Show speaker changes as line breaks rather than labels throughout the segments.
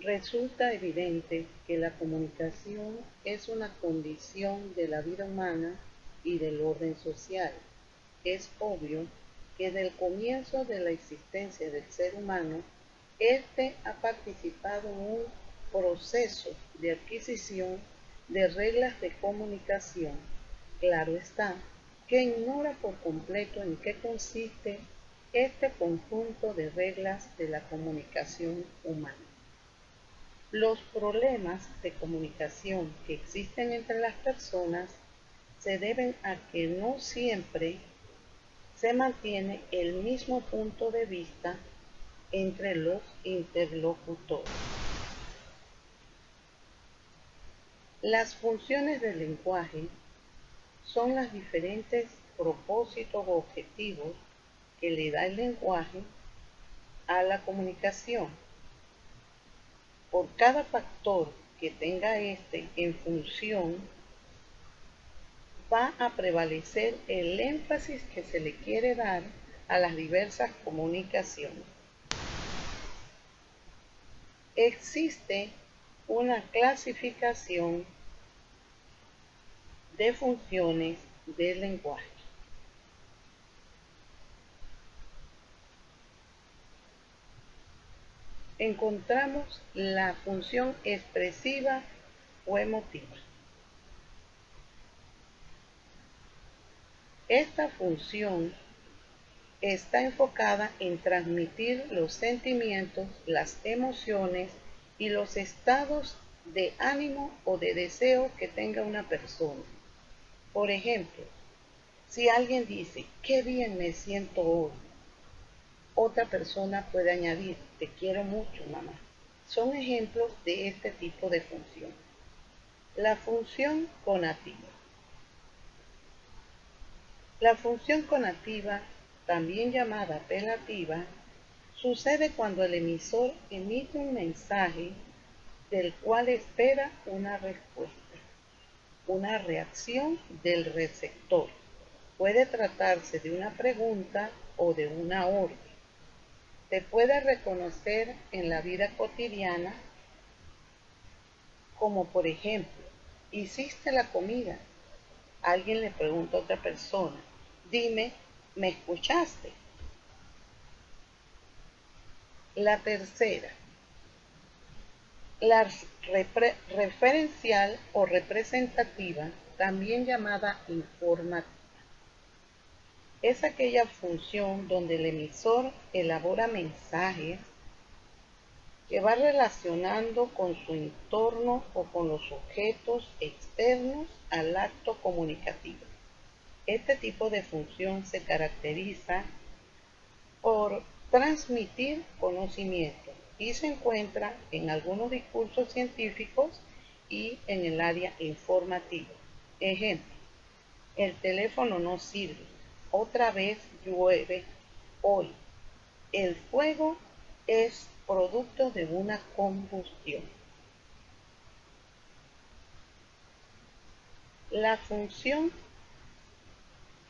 Resulta evidente que la comunicación es una condición de la vida humana y del orden social. Es obvio que desde el comienzo de la existencia del ser humano, éste ha participado en un proceso de adquisición de reglas de comunicación. Claro está que ignora por completo en qué consiste este conjunto de reglas de la comunicación humana. Los problemas de comunicación que existen entre las personas se deben a que no siempre se mantiene el mismo punto de vista entre los interlocutores. Las funciones del lenguaje son los diferentes propósitos o objetivos que le da el lenguaje a la comunicación. Por cada factor que tenga este en función, va a prevalecer el énfasis que se le quiere dar a las diversas comunicaciones. Existe una clasificación de funciones del lenguaje. Encontramos la función expresiva o emotiva. Esta función está enfocada en transmitir los sentimientos, las emociones y los estados de ánimo o de deseo que tenga una persona. Por ejemplo, si alguien dice, qué bien me siento hoy, otra persona puede añadir, te quiero mucho, mamá. Son ejemplos de este tipo de función. La función conativa. La función conativa, también llamada apelativa, sucede cuando el emisor emite un mensaje del cual espera una respuesta, una reacción del receptor. Puede tratarse de una pregunta o de una orden. Se puede reconocer en la vida cotidiana como por ejemplo, ¿hiciste la comida? Alguien le pregunta a otra persona, dime, ¿me escuchaste? La tercera, la referencial o representativa, también llamada informativa. Es aquella función donde el emisor elabora mensajes que va relacionando con su entorno o con los objetos externos al acto comunicativo. Este tipo de función se caracteriza por transmitir conocimiento y se encuentra en algunos discursos científicos y en el área informativa. Ejemplo, el teléfono no sirve, otra vez llueve hoy. El fuego es producto de una combustión. La función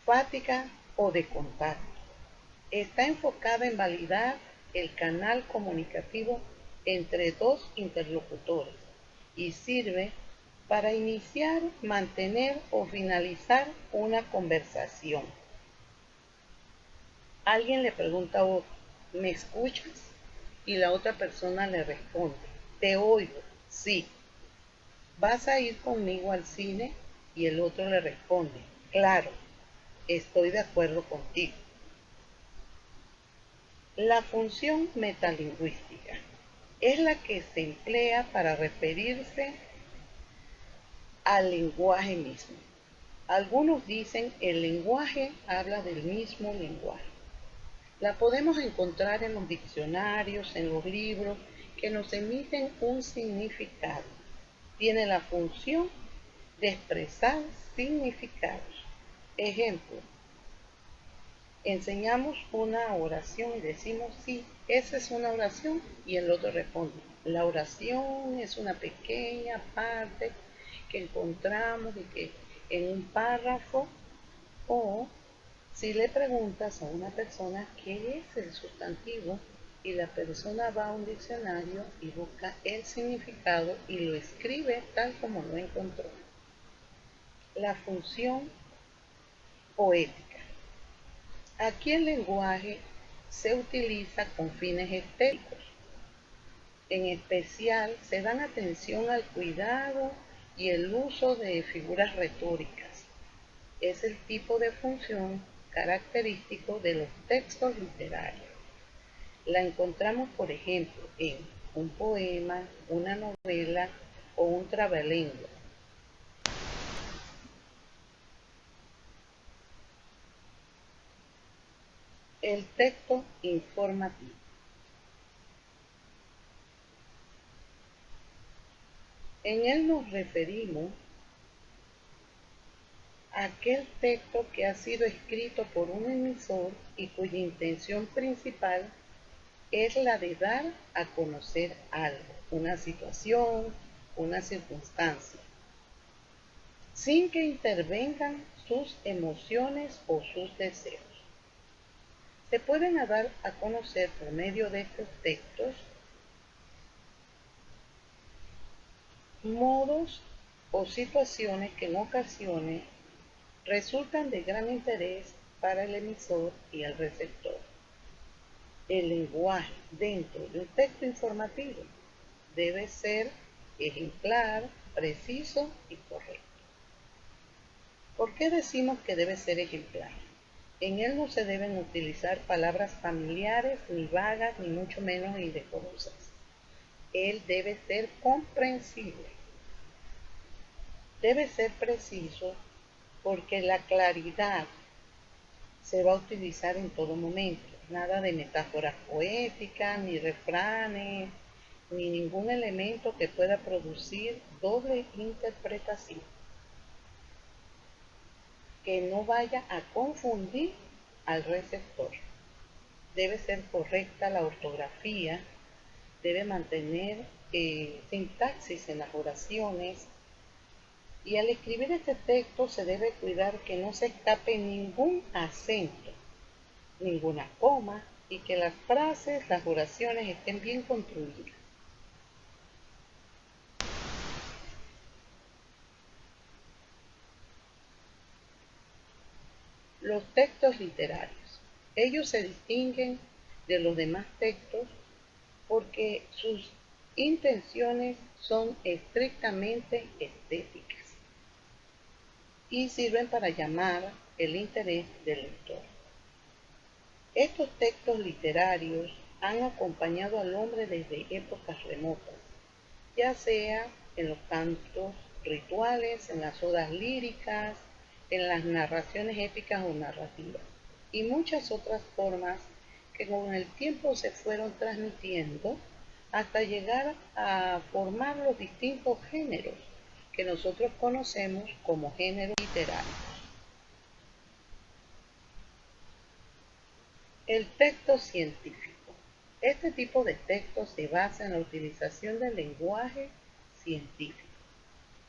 fática o de contacto está enfocada en validar el canal comunicativo entre dos interlocutores y sirve para iniciar, mantener o finalizar una conversación. Alguien le pregunta a otro, ¿me escuchas? Y la otra persona le responde, te oigo, sí. ¿Vas a ir conmigo al cine? Y el otro le responde, claro, estoy de acuerdo contigo. La función metalingüística es la que se emplea para referirse al lenguaje mismo. Algunos dicen el lenguaje habla del mismo lenguaje. La podemos encontrar en los diccionarios, en los libros, que nos emiten un significado. Tiene la función de expresar significados. Ejemplo, enseñamos una oración y decimos, sí, esa es una oración, y el otro responde, la oración es una pequeña parte que encontramos y que en un párrafo, o si le preguntas a una persona qué es el sustantivo, y la persona va a un diccionario y busca el significado y lo escribe tal como lo encontró. La función poética. Aquí el lenguaje se utiliza con fines estéticos. En especial se dan atención al cuidado y el uso de figuras retóricas. Es el tipo de función característico de los textos literarios. La encontramos, por ejemplo, en un poema, una novela o un trabalengua. El texto informativo. En él nos referimos a aquel texto que ha sido escrito por un emisor y cuya intención principal es la de dar a conocer algo, una situación, una circunstancia, sin que intervengan sus emociones o sus deseos. Se pueden dar a conocer por medio de estos textos modos o situaciones que en ocasiones resultan de gran interés para el emisor y el receptor. El lenguaje dentro de un texto informativo debe ser ejemplar, preciso y correcto. ¿Por qué decimos que debe ser ejemplar? En él no se deben utilizar palabras familiares, ni vagas, ni mucho menos indecorosas. Él debe ser comprensible. Debe ser preciso porque la claridad se va a utilizar en todo momento. Nada de metáforas poéticas, ni refranes, ni ningún elemento que pueda producir doble interpretación, que no vaya a confundir al receptor. Debe ser correcta la ortografía, debe mantener sintaxis en las oraciones, y al escribir este texto se debe cuidar que no se escape ningún acento, ninguna coma, y que las frases, las oraciones estén bien construidas. Los textos literarios. Ellos se distinguen de los demás textos porque sus intenciones son estrictamente estéticas y sirven para llamar el interés del lector. Estos textos literarios han acompañado al hombre desde épocas remotas, ya sea en los cantos rituales, en las odas líricas, en las narraciones épicas o narrativas, y muchas otras formas que con el tiempo se fueron transmitiendo hasta llegar a formar los distintos géneros que nosotros conocemos como géneros literarios. El texto científico. Este tipo de texto se basa en la utilización del lenguaje científico.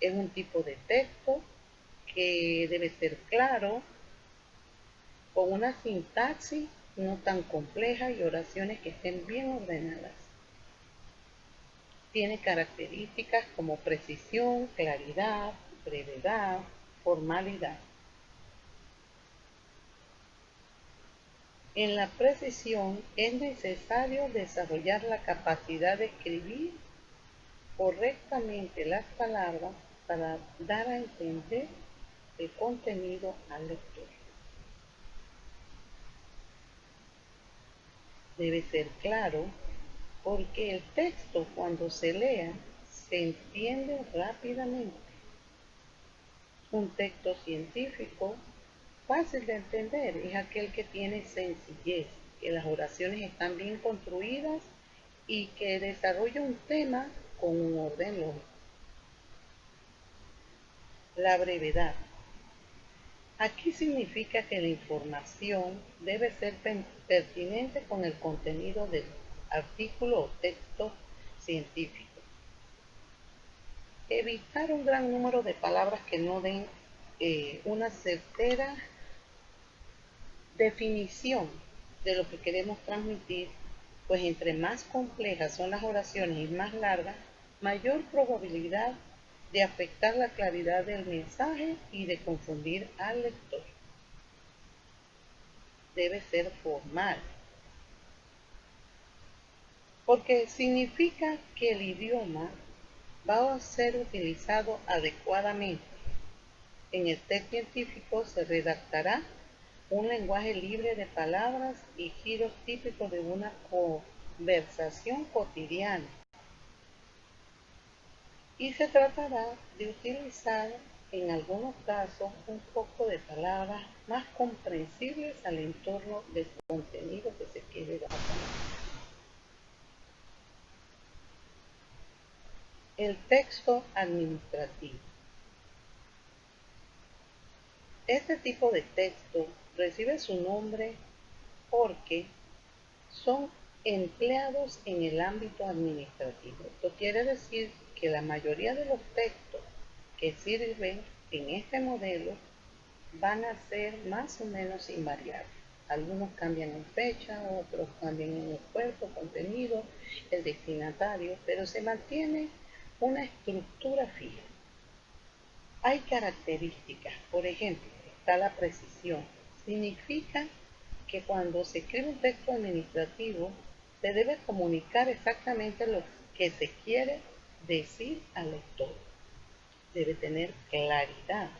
Es un tipo de texto que debe ser claro, con una sintaxis no tan compleja y oraciones que estén bien ordenadas. Tiene características como precisión, claridad, brevedad, formalidad. En la precisión es necesario desarrollar la capacidad de escribir correctamente las palabras para dar a entender el contenido al lector. Debe ser claro porque el texto cuando se lea se entiende rápidamente. Un texto científico fácil de entender es aquel que tiene sencillez, que las oraciones están bien construidas y que desarrolla un tema con un orden lógico. La brevedad. Aquí significa que la información debe ser pertinente con el contenido del artículo o texto científico. Evitar un gran número de palabras que no den una certera definición de lo que queremos transmitir pues entre más complejas son las oraciones y más largas, mayor probabilidad de afectar la claridad del mensaje y de confundir al lector. Debe ser formal, porque significa que el idioma va a ser utilizado adecuadamente. En el texto científico se redactará un lenguaje libre de palabras y giros típicos de una conversación cotidiana. Y se tratará de utilizar en algunos casos un poco de palabras más comprensibles al entorno del contenido que se quiere dar. El texto administrativo. Este tipo de texto recibe su nombre porque son empleados en el ámbito administrativo. Esto quiere decir que la mayoría de los textos que sirven en este modelo van a ser más o menos invariables. Algunos cambian en fecha, otros cambian en el cuerpo, contenido, el destinatario, pero se mantiene una estructura fija. Hay características, por ejemplo, está la precisión. Significa que cuando se escribe un texto administrativo se debe comunicar exactamente lo que se quiere decir al lector. Debe tener claridad.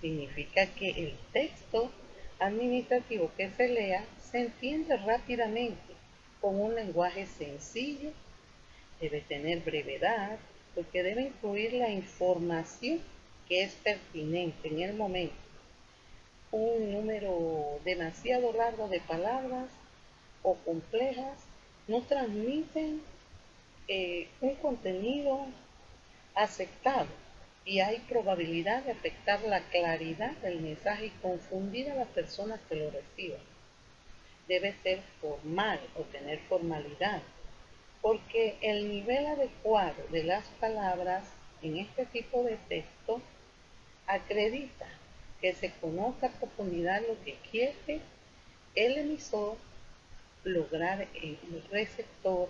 Significa que el texto administrativo que se lea se entiende rápidamente con un lenguaje sencillo. Debe tener brevedad porque debe incluir la información que es pertinente en el momento. Un número demasiado largo de palabras o complejas no transmiten un contenido aceptado y hay probabilidad de afectar la claridad del mensaje y confundir a las personas que lo reciban. Debe ser formal o tener formalidad, porque el nivel adecuado de las palabras en este tipo de texto acredita que se conozca a profundidad lo que quiere el emisor lograr en el receptor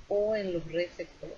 o en los receptores.